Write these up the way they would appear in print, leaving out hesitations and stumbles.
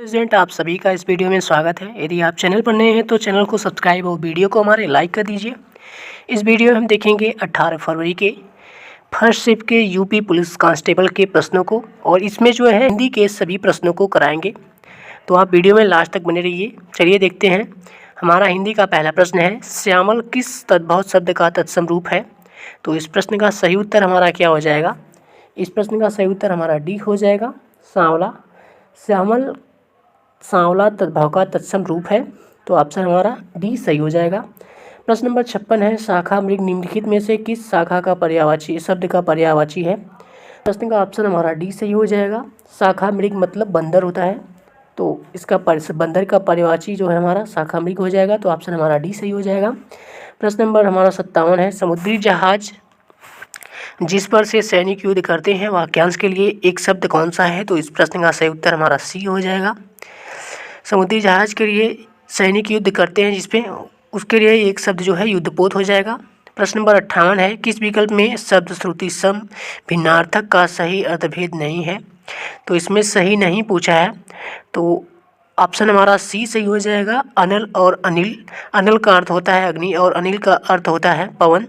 Present आप सभी का इस वीडियो में स्वागत है। यदि आप चैनल पर नए हैं तो चैनल को सब्सक्राइब और वीडियो को हमारे लाइक कर दीजिए। इस वीडियो में हम देखेंगे 18 फरवरी के फर्स्ट शिफ्ट के यूपी पुलिस कांस्टेबल के प्रश्नों को, और इसमें जो है हिंदी के सभी प्रश्नों को कराएंगे। तो आप वीडियो में लास्ट तक बने रहिए। चलिए देखते हैं। हमारा हिंदी का पहला प्रश्न है, श्यामल किस तद्भव शब्द का तत्सम रूप है? तो इस प्रश्न का सही उत्तर हमारा क्या हो जाएगा? इस प्रश्न का सही उत्तर हमारा डी हो जाएगा, सांवला। श्यामल सांवला तद्भव का तत्सम रूप है, तो ऑप्शन हमारा डी सही हो जाएगा। प्रश्न नंबर 56 है, शाखा मृग निम्नलिखित में से किस शाखा का पर्यायवाची शब्द का पर्यायवाची है? प्रश्न का ऑप्शन हमारा डी सही हो जाएगा। शाखा मृग मतलब बंदर होता है, तो इसका बंदर का पर्यायवाची जो है हमारा शाखा मृग हो जाएगा, तो ऑप्शन हमारा डी सही हो जाएगा। प्रश्न नंबर हमारा 57 है, समुद्री जहाज जिस पर से सैनिक युद्ध करते हैं वाक्यांश के लिए एक शब्द कौन सा है? तो इस प्रश्न का सही उत्तर हमारा सी हो जाएगा। समुद्री जहाज के लिए सैनिक युद्ध करते हैं जिसपे, उसके लिए एक शब्द जो है युद्धपोत हो जाएगा। प्रश्न नंबर 58 है, किस विकल्प में शब्द श्रुति सम भिन्नार्थक का सही अर्थभेद नहीं है? तो इसमें सही नहीं पूछा है, तो ऑप्शन हमारा सी सही हो जाएगा। अनल और अनिल, अनल का अर्थ होता है अग्नि और अनिल का अर्थ होता है पवन,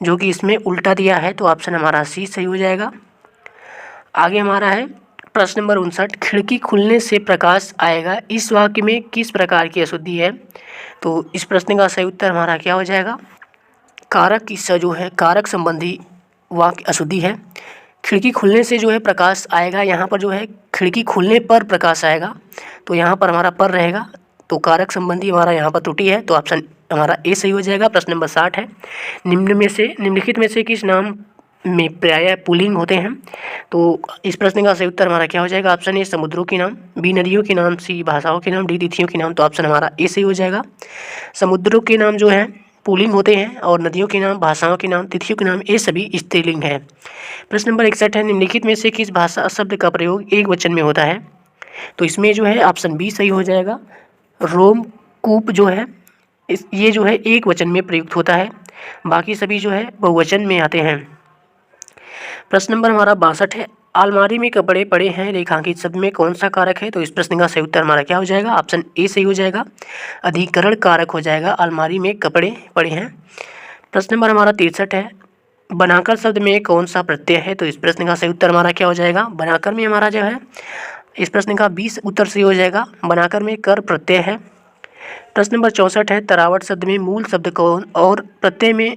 जो कि इसमें उल्टा दिया है, तो ऑप्शन हमारा सी सही हो जाएगा। आगे हमारा है प्रश्न नंबर 59, खिड़की खुलने से प्रकाश आएगा, इस वाक्य में किस प्रकार की अशुद्धि है? तो इस प्रश्न का सही उत्तर हमारा क्या हो जाएगा? कारक किस्सा जो है कारक संबंधी वाक्य अशुद्धि है। खिड़की खुलने से जो है प्रकाश आएगा, यहाँ पर जो है खिड़की खुलने पर प्रकाश आएगा, तो यहाँ पर हमारा पर रहेगा, तो कारक संबंधी हमारा यहाँ पर त्रुटि है, तो ऑप्शन हमारा ए सही हो जाएगा। प्रश्न नंबर 60 है, निम्नलिखित में से किस नाम में प्रायः पुल्लिंग होते हैं? तो इस प्रश्न का सही उत्तर हमारा क्या हो जाएगा? ऑप्शन ए समुद्रों के नाम, बी नदियों के नाम, सी भाषाओं के नाम, डी तिथियों के नाम, तो ऑप्शन हमारा ए सही हो जाएगा। समुद्रों के नाम जो है पुल्लिंग होते हैं और नदियों के नाम, भाषाओं के नाम, तिथियों के नाम ये सभी स्त्रीलिंग है। प्रश्न नंबर 61 है, निम्नलिखित में से किस भाषा शब्द का प्रयोग एक वचन में होता है? तो इसमें जो है ऑप्शन बी सही हो जाएगा। रोमकूप जो है ये जो है एक वचन में प्रयुक्त होता है, बाकी सभी जो है बहुवचन में आते हैं। प्रश्न नंबर हमारा 62 है, अलमारी में कपड़े पड़े हैं रेखांकित शब्द में कौन सा कारक है? तो इस प्रश्न का सही उत्तर हमारा क्या हो जाएगा? ऑप्शन ए सही हो जाएगा, अधिकरण कारक हो जाएगा, अलमारी में कपड़े पड़े हैं। प्रश्न नंबर हमारा 63 है, बनाकर शब्द में कौन सा प्रत्यय है? तो इस प्रश्न का सही उत्तर हमारा क्या हो जाएगा? बनाकर में हमारा जो है इस प्रश्न का 20 उत्तर सही हो जाएगा, बनाकर में कर प्रत्यय है। प्रश्न नंबर 64 है, तरावट शब्द में मूल शब्द कौन और प्रत्यय में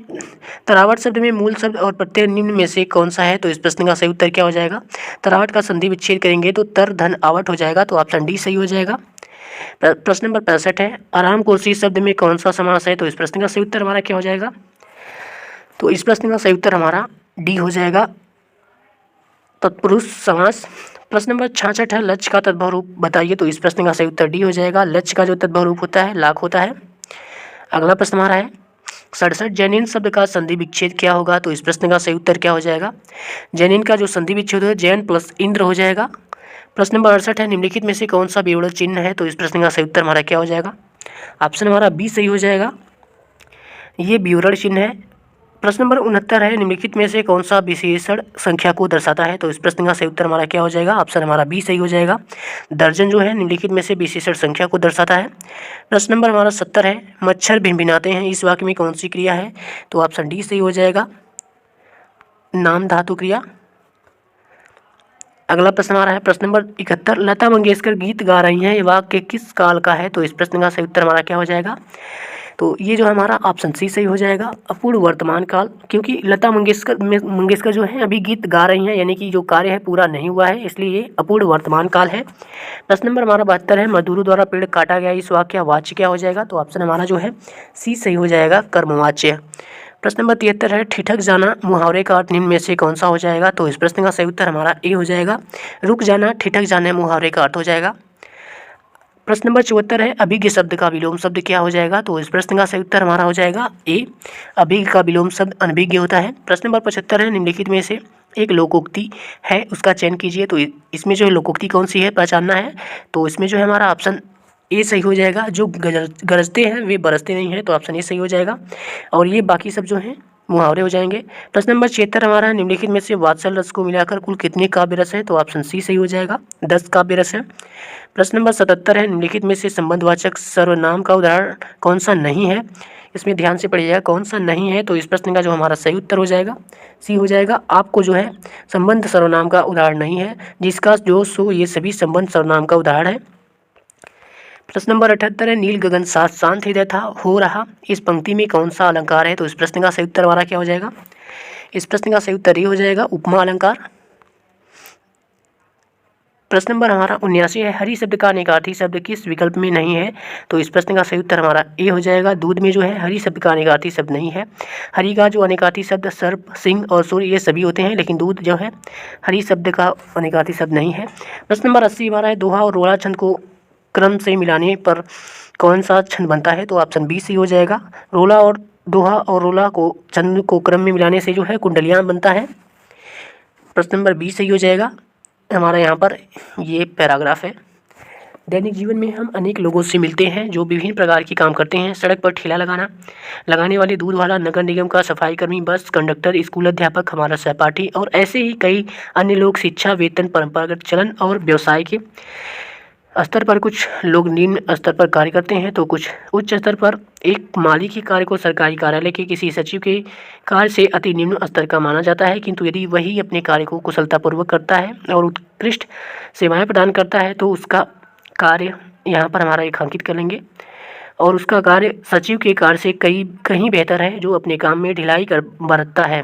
तरावट शब्द में मूल शब्द और प्रत्यय निम्न में से कौन सा है? तो इस प्रश्न का सही उत्तर क्या हो जाएगा? तरावट का संधि विच्छेद करेंगे तो तर धन आवट हो जाएगा, तो ऑप्शन डी सही हो जाएगा। प्रश्न नंबर 65 है, आराम कुर्सी शब्द में कौन सा समास है? तो इस प्रश्न का सही उत्तर हमारा क्या हो जाएगा? तो इस प्रश्न का सही उत्तर हमारा डी हो जाएगा, तत्पुरुष समास। प्रश्न नंबर 66 है, लक्ष्य का तद्भव रूप बताइए। तो इस प्रश्न का सही उत्तर डी हो जाएगा, लक्ष्य का जो तद्भव रूप होता है लाख होता है। अगला प्रश्न हमारा है 67, जैनिन शब्द का संधि विच्छेद क्या होगा? तो इस प्रश्न का सही उत्तर क्या हो जाएगा? जैनिन का जो संधि विच्छेद है जैन प्लस इंद्र हो जाएगा। प्रश्न नंबर 68 है, निम्नलिखित में से कौन सा विवरण चिन्ह है? तो इस प्रश्न का सही उत्तर हमारा क्या हो जाएगा? ऑप्शन हमारा बी सही हो जाएगा, ये विवरण चिन्ह है। प्रश्न नंबर 69 है, निम्नलिखित में से कौन सा विशेषण संख्या को दर्शाता है? तो इस प्रश्न का सही उत्तर हमारा क्या हो जाएगा? ऑप्शन हमारा बी सही हो जाएगा, दर्जन जो है निम्नलिखित में से विशेषण संख्या को दर्शाता है। प्रश्न नंबर हमारा 70 है, मच्छर भिनभिनाते हैं इस वाक्य में कौन सी क्रिया है? तो ऑप्शन डी सही हो जाएगा, नाम धातु क्रिया। अगला प्रश्न आ रहा है प्रश्न नंबर 71, लता मंगेशकर गीत गा रही हैं, ये वाक्य किस काल का है? तो इस प्रश्न का सही उत्तर हमारा क्या हो जाएगा? तो ये जो हमारा ऑप्शन सी सही हो जाएगा, अपूर्ण वर्तमान काल, क्योंकि लता मंगेशकर जो है अभी गीत गा रही हैं, यानी कि जो कार्य है पूरा नहीं हुआ है, इसलिए ये अपूर्ण वर्तमान काल है। प्रश्न नंबर हमारा 72 है, मजदूरों द्वारा पेड़ काटा गया, इस वाक्य का वाच्य क्या हो जाएगा? तो ऑप्शन हमारा जो है सी सही हो जाएगा, कर्मवाच्य। प्रश्न नंबर 73 है, ठिठक जाना मुहावरे का अर्थ निम्न में से कौन सा हो जाएगा? तो इस प्रश्न का सही उत्तर हमारा ए हो जाएगा, रुक जाना ठिठक जाना मुहावरे का अर्थ हो जाएगा। प्रश्न नंबर 74 है, अभिज्ञ शब्द का विलोम शब्द क्या हो जाएगा? तो इस प्रश्न का सही उत्तर हमारा हो जाएगा ए, अभिज्ञ का विलोम शब्द अनभिज्ञ होता है। प्रश्न नंबर 75 है, निम्नलिखित में से एक लोकोक्ति है उसका चयन कीजिए। तो इसमें जो है लोकोक्ति कौन सी है पहचानना है, तो इसमें जो है हमारा ऑप्शन ए सही हो जाएगा, जो गरजते हैं वे बरसते नहीं हैं, तो ऑप्शन ए सही हो जाएगा। और ये बाकी सब जो हैं मुहावरे हो जाएंगे। प्रश्न नंबर 76 हमारा है, निम्नलिखित में से वात्सल रस को मिलाकर कुल कितने काव्य रस है? तो ऑप्शन सी सही हो जाएगा, 10 काव्य रस है। प्रश्न नंबर 77 है, निम्नलिखित में से संबंधवाचक सर्वनाम का उदाहरण कौन सा नहीं है? इसमें ध्यान से पढ़िएगा कौन सा नहीं है। तो इस प्रश्न का जो हमारा सही उत्तर हो जाएगा सी हो जाएगा। आपको जो है संबंध सर्वनाम का उदाहरण नहीं है, जिसका जो सो ये सभी संबंध सर्वनाम का उदाहरण है। प्रश्न नंबर 78 है, नील गगन साथ शांत हृदय था हो रहा, इस पंक्ति में कौन सा अलंकार है? तो इस प्रश्न का सही उत्तर हमारा क्या हो जाएगा? इस प्रश्न का सही उत्तर ये हो जाएगा उपमा अलंकार। प्रश्न नंबर हमारा 79 है, हरि शब्द का अनेकार्थी शब्द किस विकल्प में नहीं है? तो इस प्रश्न का सही उत्तर हमारा ए हो जाएगा, दूध में जो है हरि शब्द का अनेकार्थी शब्द नहीं है। हरि का जो अनेकार्थी शब्द सर्प, सिंह और सूर्य ये सभी होते हैं, लेकिन दूध जो है हरि शब्द का अनेकार्थी शब्द नहीं है। प्रश्न नंबर 80 हमारा है, दोहा और रोड़ा छंद को क्रम से मिलाने पर कौन सा छंद बनता है? तो ऑप्शन बी सी हो जाएगा, रोला और दोहा और रोला को छंद को क्रम में मिलाने से जो है कुंडलियान बनता है। प्रश्न नंबर बी सही हो जाएगा हमारा। यहाँ पर ये पैराग्राफ है, दैनिक जीवन में हम अनेक लोगों से मिलते हैं जो विभिन्न प्रकार के काम करते हैं। सड़क पर ठेला लगाने वाले, दूध वाला, नगर निगम का सफाई कर्मी, बस कंडक्टर, स्कूल अध्यापक, हमारा सहपाठी और ऐसे ही कई अन्य लोग। शिक्षा, वेतन, परंपरागत चलन और व्यवसाय के स्तर पर कुछ लोग निम्न स्तर पर कार्य करते हैं तो कुछ उच्च स्तर पर। एक माली के कार्य को सरकारी कार्यालय के किसी सचिव के कार्य से अति निम्न स्तर का माना जाता है, किंतु यदि वही अपने कार्य को कुशलतापूर्वक करता है और उत्कृष्ट सेवाएं प्रदान करता है तो उसका कार्य यहाँ पर हमारा रेखांकित कर लेंगे, और उसका कार्य सचिव के कार्य से कहीं बेहतर है, जो अपने काम में ढिलाई बरतता है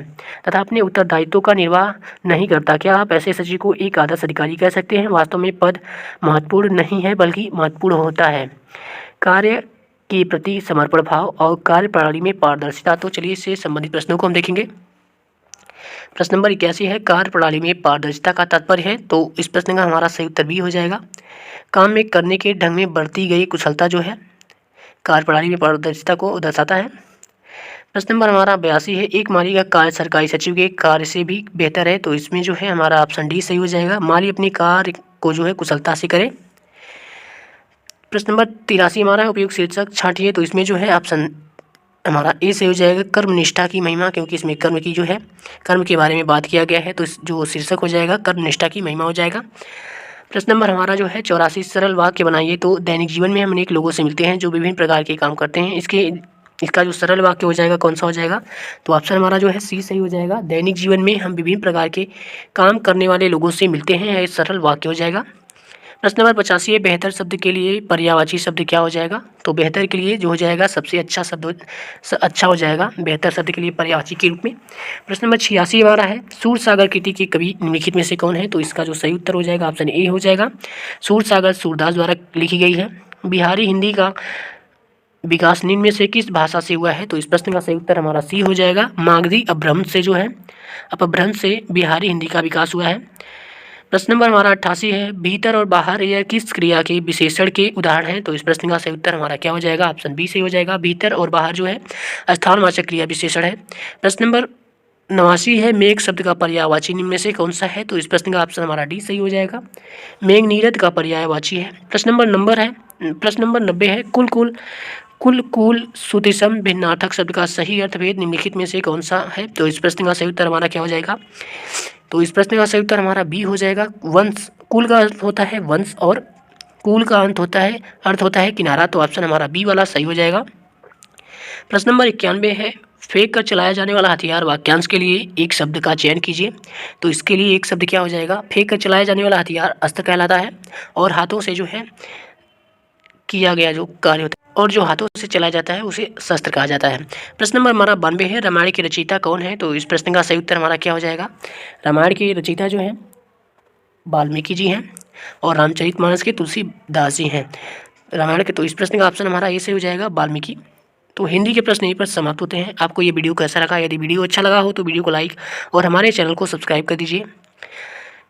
तथा अपने उत्तरदायित्वों का निर्वाह नहीं करता। क्या आप ऐसे सचिव को एक आदर्श अधिकारी कह सकते हैं? वास्तव में पद महत्वपूर्ण नहीं है, बल्कि महत्वपूर्ण होता है कार्य के प्रति समर्पण भाव और कार्य प्रणाली में पारदर्शिता। तो चलिए इससे संबंधित प्रश्नों को हम देखेंगे। प्रश्न नंबर 81 है, कार्य प्रणाली में पारदर्शिता का तात्पर्य है? तो इस प्रश्न का हमारा सही उत्तर भी हो जाएगा, काम में करने के ढंग में बरती गई कुशलता जो है कार्य प्रणाली में पारदर्शिता को दर्शाता है। प्रश्न नंबर हमारा 82 है, एक माली का कार्य सरकारी सचिव के कार्य से भी बेहतर है? तो इसमें जो है हमारा ऑप्शन डी सही हो जाएगा, माली अपने कार्य को जो है कुशलता से करे। प्रश्न नंबर 83 हमारा है, उपयुक्त शीर्षक छांटिए। तो इसमें जो है ऑप्शन हमारा ए से हो जाएगा, कर्मनिष्ठा की महिमा, क्योंकि इसमें कर्म की जो है कर्म के बारे में बात किया गया है, तो जो शीर्षक हो जाएगा कर्मनिष्ठा की महिमा हो जाएगा। प्रश्न नंबर हमारा जो है 84, सरल वाक्य बनाइए। तो दैनिक जीवन में हम अनेक लोगों से मिलते हैं जो विभिन्न प्रकार के काम करते हैं, इसका जो सरल वाक्य हो जाएगा कौन सा हो जाएगा? तो ऑप्शन हमारा जो है सी सही हो जाएगा, दैनिक जीवन में हम विभिन्न प्रकार के काम करने वाले लोगों से मिलते हैं, ये सरल वाक्य हो जाएगा। प्रश्न नंबर 85 है, बेहतर शब्द के लिए पर्यायवाची शब्द क्या हो जाएगा? तो बेहतर के लिए जो हो जाएगा सबसे अच्छा शब्द अच्छा हो जाएगा बेहतर शब्द के लिए पर्यायवाची के रूप में। प्रश्न नंबर 86 हमारा है, सूरसागर कृति के कवि निम्नलिखित में से कौन है? तो इसका जो सही उत्तर हो जाएगा ऑप्शन ए हो जाएगा, सूरसागर सूरदास द्वारा लिखी गई है। बिहारी हिंदी का विकास निम्न में से किस भाषा से हुआ है? तो इस प्रश्न का सही उत्तर हमारा सी हो जाएगा, मागधी अपभ्रंश से जो है अपभ्रंश से बिहारी हिंदी का विकास हुआ है। प्रश्न नंबर हमारा 88 है, भीतर और बाहर यह किस क्रिया के विशेषण के उदाहरण हैं? तो इस प्रश्न का सही उत्तर हमारा क्या हो जाएगा? ऑप्शन बी से हो जाएगा, भीतर और बाहर जो है स्थानवाचक क्रिया विशेषण है। प्रश्न नंबर 89 है, मेघ शब्द का पर्यायवाची निम्न में से कौन सा है? तो इस प्रश्न का ऑप्शन हमारा डी सही हो जाएगा, मेघ नीरद का पर्यायवाची है। प्रश्न नंबर 90 है, कुल सुतिसम भिन्नार्थक शब्द का सही अर्थभेद निम्नलिखित में से कौन सा है? तो इस प्रश्न का सही उत्तर हमारा क्या हो जाएगा? तो इस प्रश्न का सही उत्तर हमारा बी हो जाएगा, वंश। कुल का अर्थ होता है वंश और कुल का अर्थ होता है किनारा, तो ऑप्शन हमारा बी वाला सही हो जाएगा। प्रश्न नंबर 91 है, फेंक कर चलाया जाने वाला हथियार वाक्यांश के लिए एक शब्द का चयन कीजिए। तो इसके लिए एक शब्द क्या हो जाएगा? फेंक कर चलाया जाने वाला हथियार अस्त्र कहलाता है, और हाथों से जो है किया गया जो कार्य होता है और जो हाथों से चलाया जाता है उसे शस्त्र कहा जाता है। प्रश्न नंबर हमारा 92 है, रामायण की रचयिता कौन है? तो इस प्रश्न का सही उत्तर हमारा क्या हो जाएगा? रामायण की रचयिता जो है वाल्मीकि जी हैं और रामचरितमानस के तुलसीदास जी हैं रामायण के। तो इस प्रश्न का ऑप्शन हमारा ए से हो जाएगा, वाल्मीकि। तो हिंदी के प्रश्न यहीं पर समाप्त होते हैं। आपको ये वीडियो कैसा लगा? यदि वीडियो अच्छा लगा हो तो वीडियो को लाइक और हमारे चैनल को सब्सक्राइब कर दीजिए।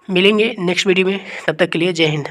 मिलेंगे नेक्स्ट वीडियो में, तब तक के लिए जय हिंद।